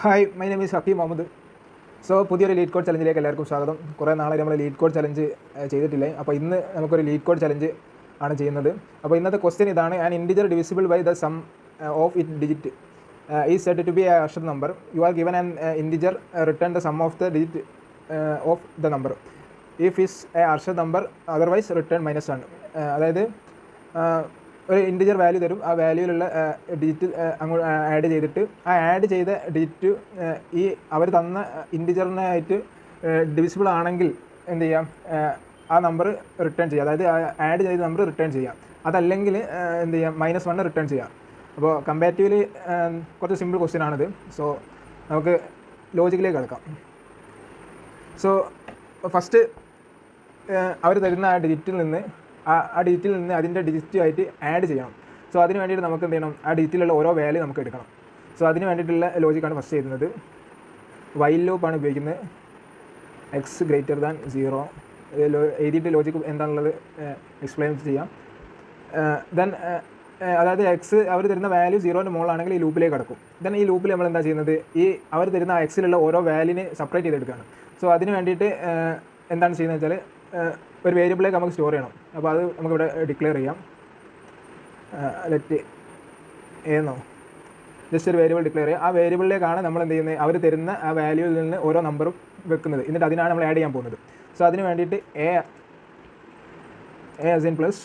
Hi, my name is Hakeem Muhammad. So പുതിയൊരു LeetCode ചലഞ്ചിലേക്ക് എല്ലാവർക്കും സ്വാഗതം. കുറേ നാളെ നമ്മൾ ലീഡ് കോഡ് ചലഞ്ച് ചെയ്തിട്ടില്ലേ. അപ്പോൾ ഇന്ന് നമുക്കൊരു ലീഡ് കോഡ് ചലഞ്ച് ആണ് ചെയ്യുന്നത്. അപ്പോൾ ഇന്നത്തെ ക്വസ്റ്റ്യൻ ഇതാണ്: an integer divisible by the sum of it digit is said to B A അഷർ number. You are given an integer, return the sum of the digit of the number. If is A അഷർ number otherwise return -1. അതായത് ഒരു integer value തരും, ആ വാല്യൂയിലുള്ള digit അങ്ങോട്ട് add ചെയ്തിട്ട് ആ add ചെയ്ത digit ഈ അവർ തന്ന ഇൻറ്റിജറിനായിട്ട് ഡിവിസിബിൾ ആണെങ്കിൽ എന്ത് ചെയ്യാം, ആ നമ്പർ റിട്ടേൺ ചെയ്യാം. അതായത് ആഡ് ചെയ്ത നമ്പർ റിട്ടേൺ ചെയ്യാം. അതല്ലെങ്കിൽ എന്ത് ചെയ്യാം, -1 റിട്ടേൺ ചെയ്യാം. അപ്പോൾ കമ്പാരിറ്റീവ്ലി കുറച്ച് സിമ്പിൾ ക്വസ്റ്റ്യൻ ആണിത്. സോ നമുക്ക് ലോജിക്കിലേക്ക് കിടക്കാം. സോ ഫസ്റ്റ് അവർ തരുന്ന ആ ഡിജിറ്റിൽ നിന്ന് ആ ഡിജിറ്റിൽ നിന്ന് അതിൻ്റെ ഡിജിറ്റുമായിട്ട് ആഡ് ചെയ്യണം. സോ അതിന് വേണ്ടിയിട്ട് നമുക്ക് എന്ത് ചെയ്യണം, ആ ഡിജിറ്റിലുള്ള ഓരോ വാല്യൂ നമുക്ക് എടുക്കണം. സോ അതിന് വേണ്ടിയിട്ടുള്ള ലോജിക്കാണ് ഫസ്റ്റ് ചെയ്യുന്നത്. വൈൽ ലൂപ്പാണ് ഉപയോഗിക്കുന്നത്. എക്സ് ഗ്രേറ്റർ ദാൻ 0 എഴുതിയിട്ട് ലോജിക്ക് എന്താണുള്ളത് എക്സ്പ്ലെയിൻ ചെയ്യാം. ദെൻ അതായത് എക്സ് അവർ തരുന്ന വാല്യൂ 0ൻ്റെ മുകളിലാണെങ്കിൽ ഈ ലൂപ്പിലേക്ക് കിടക്കും. ദെൻ ഈ ലൂപ്പിൽ നമ്മൾ എന്താ ചെയ്യുന്നത്, ഈ അവർ തരുന്ന എക്സിലുള്ള ഓരോ വാല്യൂവിനെ സെപ്പറേറ്റ് ചെയ്തെടുക്കുകയാണ്. സോ അതിന് വേണ്ടിയിട്ട് എന്താണ് ചെയ്യുന്നത് വെച്ചാൽ, ഒരു വേരിയബിളിലേക്ക് നമുക്ക് സ്റ്റോർ ചെയ്യണം. അപ്പോൾ അത് നമുക്കിവിടെ ഡിക്ലെയർ ചെയ്യാം. ലെറ്റ് എന്നോ ജസ്റ്റ് ഒരു വേരിയബിൾ ഡിക്ലെയർ ചെയ്യുക. ആ വേരിയബിളിലേക്കാണ് നമ്മൾ എന്ത് ചെയ്യുന്നത്, അവർ തരുന്ന ആ വാല്യൂവിൽ നിന്ന് ഓരോ നമ്പറും വെക്കുന്നത്. എന്നിട്ട് അതിനാണ് നമ്മൾ ആഡ് ചെയ്യാൻ പോകുന്നത്. സോ അതിന് വേണ്ടിയിട്ട് എ ആസ് ഇൻ പ്ലസ്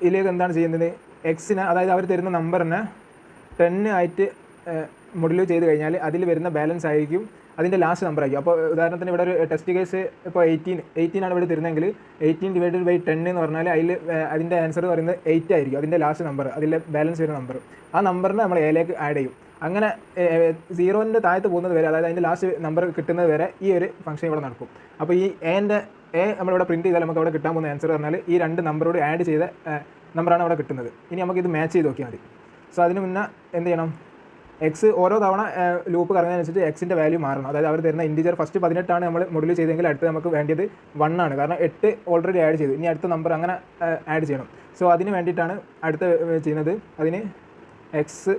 ഇതിലേക്ക് എന്താണ് ചെയ്യുന്നത്, എക്സിന് അതായത് അവർ തരുന്ന നമ്പറിനെ 10 ആയിട്ട് മോഡുലേറ്റ് ചെയ്ത് കഴിഞ്ഞാൽ അതിൽ വരുന്ന ബാലൻസ് ആയിരിക്കും അതിൻ്റെ ലാസ്റ്റ് നമ്പർ ആയിരിക്കും. അപ്പോൾ ഉദാഹരണത്തിന് ഇവിടെ ഒരു ടെസ്റ്റ് കേസ് ഇപ്പോൾ 18 ആണ് ഇവിടെ തരുന്നതെങ്കിൽ 18 ഡിവൈഡഡ് ബൈ 10 എന്ന് പറഞ്ഞാൽ അതിൻ്റെ ആൻസർ പറയുന്നത് 8 ആയിരിക്കും, അതിൻ്റെ ലാസ്റ്റ് നമ്പർ, അതിലെ ബാലൻസ് വരുന്ന നമ്പർ. ആ നമ്പറിനെ നമ്മൾ എയിലേക്ക് ആഡ് ചെയ്യും. അങ്ങനെ 0ൻ്റെ താഴത്ത് പോകുന്നത് വരെ, അതായത് അതിൻ്റെ ലാസ്റ്റ് നമ്പർ കിട്ടുന്നത് വരെ ഈ ഒരു ഫംഗ്ഷൻ ഇവിടെ നടക്കും. അപ്പോൾ ഈ എ നമ്മളിവിടെ പ്രിൻറ്റ് ചെയ്താൽ നമുക്ക് അവിടെ കിട്ടാൻ പോകുന്ന ആൻസർ പറഞ്ഞാൽ ഈ രണ്ട് നമ്പറോട് ആഡ് ചെയ്ത നമ്പറാണ് അവിടെ കിട്ടുന്നത്. ഇനി നമുക്കിത് മാച്ച് ചെയ്ത് നോക്കിയാൽ മതി. സോ അതിന് മുന്നേ എന്ത് ചെയ്യണം, എക്സ് ഓരോ തവണ ലൂപ്പ് കറങ്ങുന്നതനുസരിച്ച് എക്സിൻ്റെ വാല്യൂ മാറണം. അതായത് അവർ തരുന്ന ഇൻറ്റിജർ ഫസ്റ്റ് 18 നമ്മൾ മോഡുലേറ്റ് ചെയ്തെങ്കിൽ അടുത്ത് നമുക്ക് വേണ്ടത് 1 ആണ്. കാരണം 8 ഓൾറെഡി ആഡ് ചെയ്തു, ഇനി അടുത്ത നമ്പർ അങ്ങനെ ആഡ് ചെയ്യണം. സോ അതിന് വേണ്ടിയിട്ടാണ് അടുത്ത് ചെയ്യുന്നത്. അതിന് x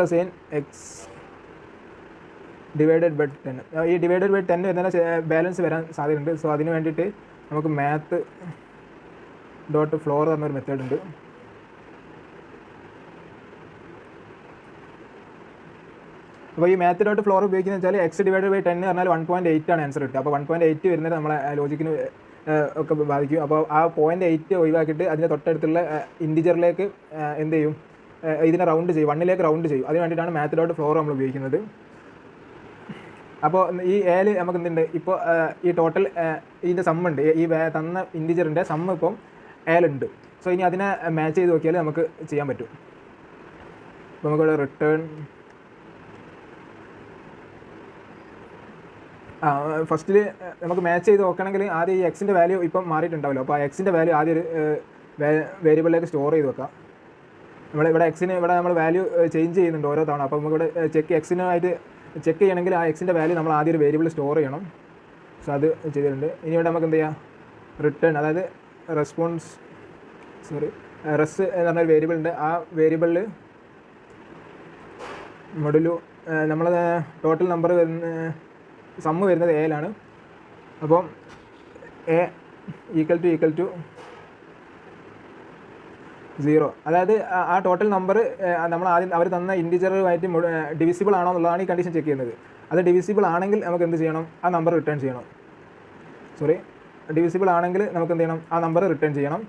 assign x divided by 10. ഈ ഡിവൈഡഡ് ബൈ 10 വരുന്ന ബാലൻസ് വരാൻ സാധ്യതയുണ്ട്. സോ അതിന് വേണ്ടിയിട്ട് നമുക്ക് മാത്ത് ഡോട്ട് ഫ്ലോർ എന്നൊരു മെത്തേഡ് ഉണ്ട്. അപ്പോൾ ഈ മാത്ത് ഡോട്ട് ഫ്ലോർ ഉപയോഗിക്കുന്നത് വെച്ചാൽ എക്സ് ഡിവൈഡ് ബൈ 10 പറഞ്ഞാൽ 1.8 ആണ് ആൻസർ കിട്ടുക. അപ്പോൾ 1.8 വരുന്നത് നമ്മളെ ലോജിക്കിന് ഒക്കെ ബാധിക്കും. അപ്പോൾ ആ 0.8 ഒഴിവാക്കിയിട്ട് അതിൻ്റെ തൊട്ടടുത്തുള്ള ഇൻറ്റിജറിലേക്ക് എന്ത് ചെയ്യും, ഇതിനെ റൗണ്ട് ചെയ്യും, 1ലേക്ക് റൗണ്ട് ചെയ്യും. അതിന് വേണ്ടിയിട്ടാണ് മാത്ത് ഡോട്ട് ഫ്ലോർ നമ്മൾ ഉപയോഗിക്കുന്നത്. അപ്പോൾ ഈ എയിൽ നമുക്ക് എന്തുണ്ട്, ഇപ്പോൾ ഈ ടോട്ടൽ ഇതിൻ്റെ സമ്മുണ്ട്, ഈ തന്ന ഇൻറ്റിജറിൻ്റെ സമ്മ് ഇപ്പം എയിലുണ്ട്. സോ ഇനി അതിനെ മാച്ച് ചെയ്ത് നോക്കിയാൽ നമുക്ക് ചെയ്യാൻ പറ്റും. അപ്പോൾ നമുക്കിവിടെ റിട്ടേൺ ഫസ്റ്റിൽ നമുക്ക് മാച്ച് ചെയ്ത് നോക്കണമെങ്കിൽ ആദ്യം ഈ എക്സിൻ്റെ വാല്യൂ ഇപ്പം മാറിയിട്ടുണ്ടാവില്ല. അപ്പോൾ ആ എക്സിൻ്റെ വാല്യൂ ആദ്യം ഒരു വേരിയബിളിലേക്ക് സ്റ്റോർ ചെയ്ത് വെക്കാം. ഇവിടെ എക്സിന് ഇവിടെ നമ്മൾ വാല്യൂ ചേഞ്ച് ചെയ്യുന്നുണ്ട് ഓരോ തവണ. അപ്പോൾ നമുക്കിവിടെ എക്സിനായിട്ട് ചെക്ക് ചെയ്യണമെങ്കിൽ ആ എക്സിൻ്റെ വാല്യൂ നമ്മൾ ആദ്യം ഒരു വേരിയബിൾ സ്റ്റോർ ചെയ്യണം. സോ അത് ചെയ്തിട്ടുണ്ട്. ഇനി ഇവിടെ നമുക്ക് എന്ത് ചെയ്യാം, റിട്ടേൺ അതായത് റെസ് എന്ന് പറഞ്ഞൊരു വേരിയബിൾ ഉണ്ട്. ആ വേരിയബിളിൽ മോഡുലു നമ്മൾ ടോട്ടൽ നമ്പർ സമ്മ് വരുന്നത് എയിലാണ്. അപ്പോൾ എ ഈക്വൽ ടു 0. അതായത് ആ ടോട്ടൽ നമ്പർ നമ്മൾ ആദ്യം അവർ തന്ന ഇൻറ്റിജറുമായിട്ട് ഡിവിസിബിൾ ആണോ എന്നുള്ളതാണ് ഈ കണ്ടീഷൻ ചെക്ക് ചെയ്യുന്നത്. അത് ഡിവിസിബിൾ ആണെങ്കിൽ നമുക്ക് എന്ത് ചെയ്യണം, ആ നമ്പർ റിട്ടേൺ ചെയ്യണം. ഡിവിസിബിൾ ആണെങ്കിൽ നമുക്ക് എന്ത് ചെയ്യണം, ആ നമ്പർ റിട്ടേൺ ചെയ്യണം.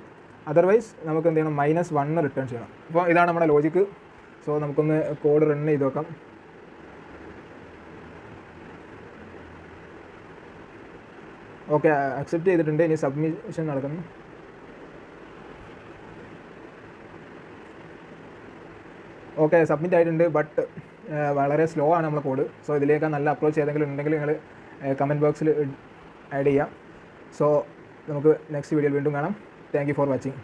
അതർവൈസ് നമുക്ക് എന്ത് ചെയ്യണം, -1 റിട്ടേൺ ചെയ്യണം. അപ്പോൾ ഇതാണ് നമ്മുടെ ലോജിക്ക്. സോ നമുക്കൊന്ന് കോഡ് റൺ ചെയ്ത് നോക്കാം. ഓക്കെ, അക്സെപ്റ്റ് ചെയ്തിട്ടുണ്ട്. ഇനി സബ്മിഷൻ നടക്കുന്നു. ഓക്കെ, സബ്മിറ്റ് ആയിട്ടുണ്ട്. ബട്ട് വളരെ സ്ലോ ആണ് നമ്മളെ കോഡ്. സോ ഇതിലേക്ക് നല്ല അപ്രോച്ച് ഏതെങ്കിലും ഉണ്ടെങ്കിൽ നിങ്ങൾ കമൻറ്റ് ബോക്സിൽ ആഡ് ചെയ്യാം. സോ നമുക്ക് നെക്സ്റ്റ് വീഡിയോയിൽ വീണ്ടും കാണാം. Thank you for watching.